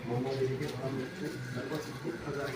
ಮಾನವರಿಗೆ ಪರಮಕ್ಕೆ ಸರ್ವಸಿದ್ಧಿ ಪ್ರದಾನ.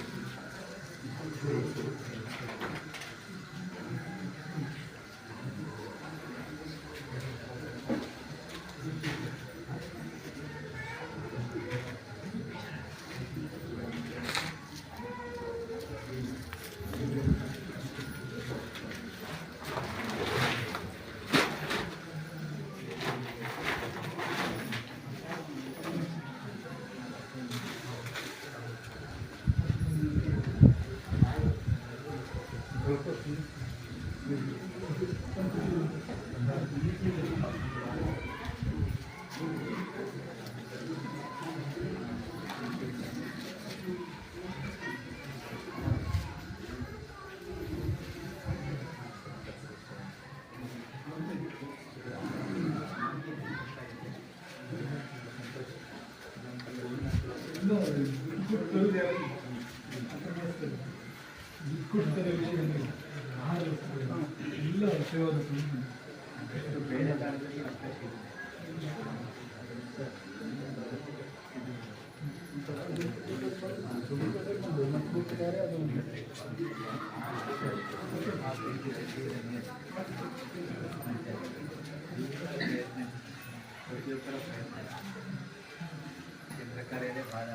ಕಾರ್ಯದ ಭಾಳ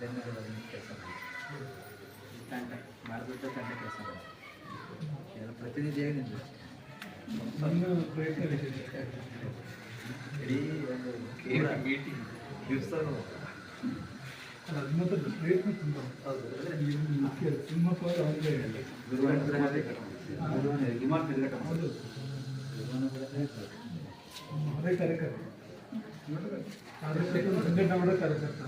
ಬೆನ್ನುಗಳಲ್ಲಿ ಕೆಲಸ ತಂಡ ಮಾಡಿಬಿಟ್ಟು ತಂಡ ಕೆಲಸ ಮಾಡಿ ಪ್ರತಿನಿಧಿಯಾಗಿ ನಿಂತು ಇಡೀ ಒಂದು ಮೀಟಿಂಗ್ ದಿವಸ ಪ್ರಯತ್ನ ತುಂಬ ಮುಖ್ಯ ತುಂಬ ಅದೇ ಕಾರ್ಯಕರ್ತ ಸಂಘಟನೆ ಮಾಡೋ ಕಾರ್ಯಕರ್ತ